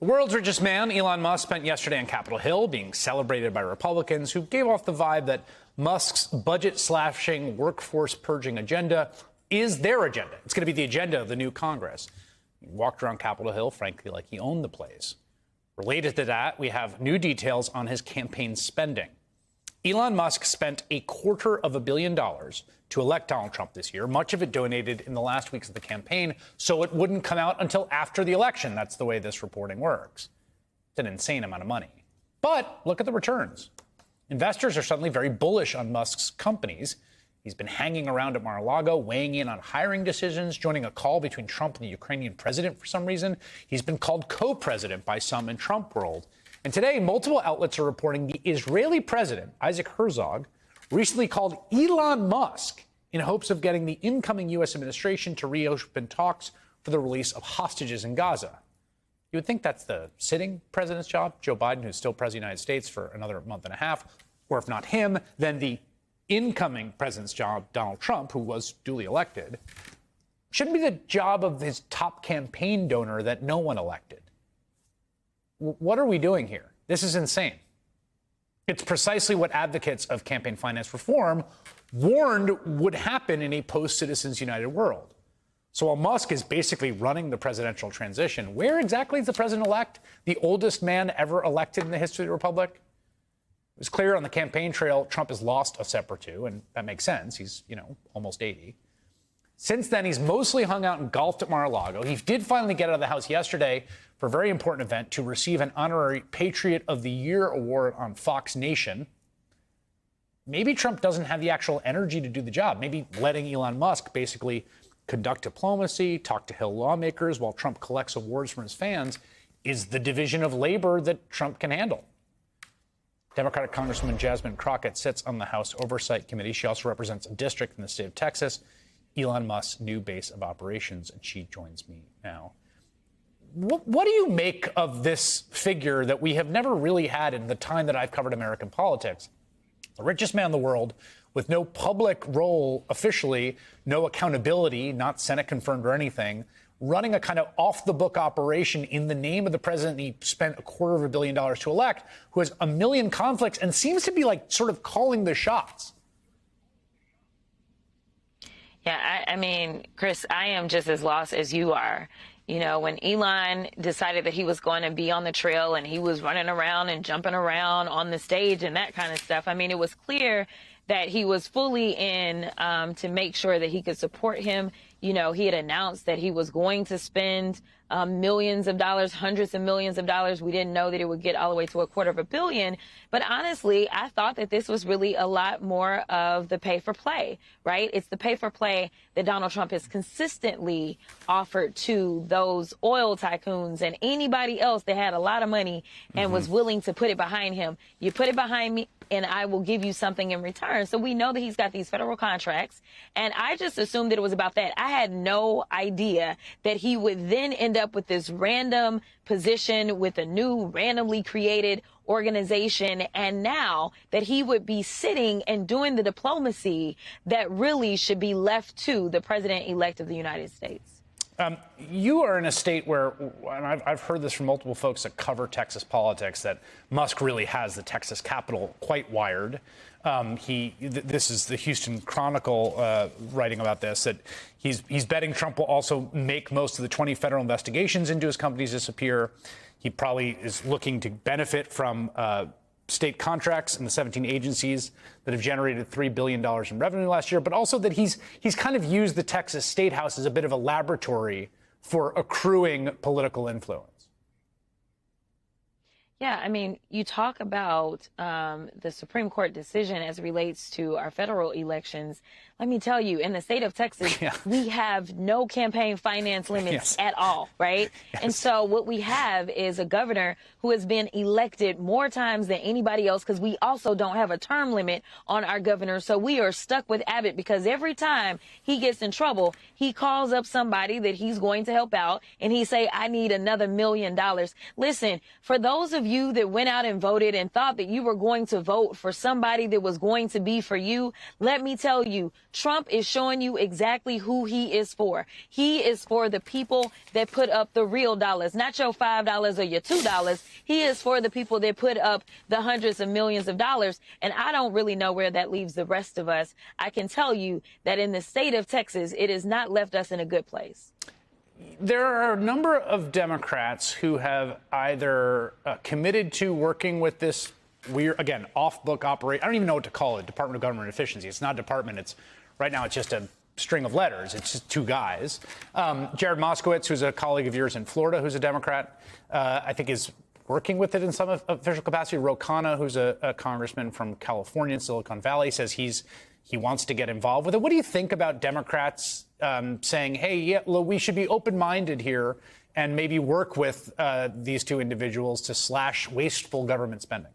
The world's richest man, Elon Musk, spent yesterday on Capitol Hill being celebrated by Republicans who gave off the vibe that Musk's budget-slashing, workforce-purging agenda is their agenda. It's going to be the agenda of the new Congress. He walked around Capitol Hill, frankly, like he owned the place. Related to that, we have new details on his campaign spending. Elon Musk spent $250 million to elect Donald Trump this year, much of it donated in the last weeks of the campaign, so it wouldn't come out until after the election. That's the way this reporting works. It's an insane amount of money. But look at the returns. Investors are suddenly very bullish on Musk's companies. He's been hanging around at Mar-a-Lago, weighing in on hiring decisions, joining a call between Trump and the Ukrainian president for some reason. He's been called co-president by some in Trump world. And today, multiple outlets are reporting the Israeli president, Isaac Herzog, recently called Elon Musk in hopes of getting the incoming U.S. administration to reopen talks for the release of hostages in Gaza. You would think that's the sitting president's job, Joe Biden, who's still president of the United States for another month and a half, or if not him, then the incoming president's job, Donald Trump, who was duly elected. Shouldn't be the job of his top campaign donor that no one elected. What are we doing here? This is insane. It's precisely what advocates of campaign finance reform warned would happen in a post-Citizens United world. So while Musk is basically running the presidential transition, where exactly is the president-elect, the oldest man ever elected in the history of the republic? It was clear on the campaign trail Trump has lost a step or two, and that makes sense. He's, almost 80. Since then, he's mostly hung out and golfed at Mar-a-Lago. He did finally get out of the house yesterday for a very important event to receive an honorary Patriot of the Year award on Fox Nation. Maybe Trump doesn't have the actual energy to do the job. Maybe letting Elon Musk basically conduct diplomacy, talk to Hill lawmakers while Trump collects awards from his fans is the division of labor that Trump can handle. Democratic Congresswoman Jasmine Crockett sits on the House Oversight Committee. She also represents a district in the state of Texas, Elon Musk's new base of operations, and she joins me now. What do you make of this figure that we have never really had in the time that I've covered American politics? The richest man in the world with no public role officially, no accountability, not Senate confirmed or anything, running a kind of off-the-book operation in the name of the president he spent $250 million to elect, who has a million conflicts and seems to be like sort of calling the shots. Yeah, I mean, Chris, I am just as lost as you are. When Elon decided that he was going to be on the trail and he was running around and jumping around on the stage and that kind of stuff, I mean, it was clear that he was fully in to make sure that he could support him. He had announced that he was going to spend millions of dollars, hundreds of millions of dollars. We didn't know that it would get all the way to $250 million. But honestly, I thought that this was really a lot more of the pay for play, right? It's the pay for play that Donald Trump has consistently offered to those oil tycoons and anybody else that had a lot of money and was willing to put it behind him. You put it behind me and I will give you something in return. So we know that he's got these federal contracts. And I just assumed that it was about that. I had no idea that he would then end up with this random position with a new randomly created organization, and now that he would be sitting and doing the diplomacy that really should be left to the president-elect of the United States. You are in a state where, and I've heard this from multiple folks that cover Texas politics, that Musk really has the Texas Capitol quite wired. This is the Houston Chronicle writing about this, that he's betting Trump will also make most of the 20 federal investigations into his companies disappear. He probably is looking to benefit from state contracts and the 17 agencies that have generated $3 billion in revenue last year, but also that he's kind of used the Texas State House as a bit of a laboratory for accruing political influence. Yeah, I mean, you talk about the Supreme Court decision as it relates to our federal elections. Let me tell you, in the state of Texas, we have no campaign finance limits at all, right? And so what we have is a governor who has been elected more times than anybody else, because we also don't have a term limit on our governor. So we are stuck with Abbott, because every time he gets in trouble, he calls up somebody that he's going to help out and he say, I need another $1 million. Listen, for those of you you that went out and voted and thought that you were going to vote for somebody that was going to be for you, let me tell you, Trump is showing you exactly who he is for. He is for the people that put up the real dollars, not your $5 or your $2. He is for the people that put up the hundreds of millions of dollars. And I don't really know where that leaves the rest of us. I can tell you that in the state of Texas, it has not left us in a good place. There are a number of Democrats who have either committed to working with this weird, again, off-book operation. I don't even know what to call it, Department of Government Efficiency. It's not a department. It's right now it's just a string of letters. It's just two guys. Jared Moskowitz, who's a colleague of yours in Florida, who's a Democrat, I think is working with it in some official capacity. Ro Khanna, who's a congressman from California in Silicon Valley, says he wants to get involved with it. What do you think about Democrats saying, hey, yeah, we should be open-minded here and maybe work with these two individuals to slash wasteful government spending?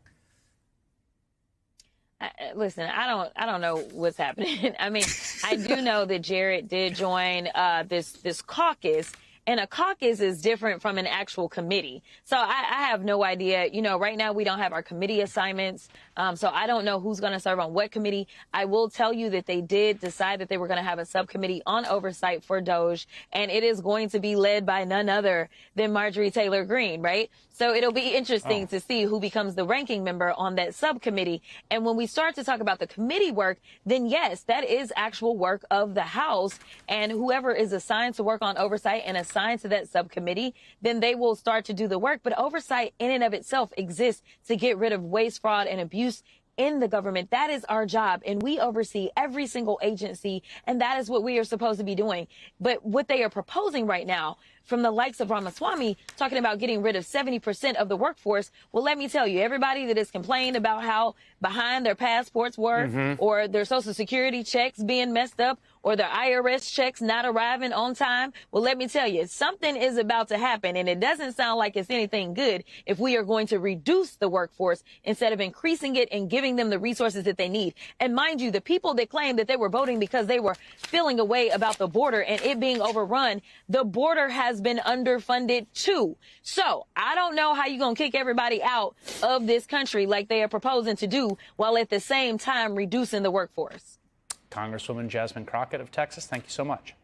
Listen, I don't know what's happening. I mean, I do know that Jared did join this caucus. And a caucus is different from an actual committee. So I have no idea. You know, right now we don't have our committee assignments. So I don't know who's going to serve on what committee. I will tell you that they did decide that they were going to have a subcommittee on oversight for DOJ. And it is going to be led by none other than Marjorie Taylor Greene, right? So it'll be interesting to see who becomes the ranking member on that subcommittee. And when we start to talk about the committee work, then yes, that is actual work of the House. And whoever is assigned to work on oversight and assigned to that subcommittee, then they will start to do the work. But oversight in and of itself exists to get rid of waste, fraud, and abuse in the government. That is our job. And we oversee every single agency. And that is what we are supposed to be doing. But what they are proposing right now from the likes of Ramaswamy, talking about getting rid of 70% of the workforce. Well, let me tell you, everybody that has complained about how behind their passports were or their Social Security checks being messed up or their IRS checks not arriving on time. Well, let me tell you, something is about to happen, and it doesn't sound like it's anything good if we are going to reduce the workforce instead of increasing it and giving them the resources that they need. And mind you, the people that claim that they were voting because they were feeling a way about the border and it being overrun, the border has been underfunded too. So I don't know how you're going to kick everybody out of this country like they are proposing to do while at the same time reducing the workforce. Congresswoman Jasmine Crockett of Texas, thank you so much.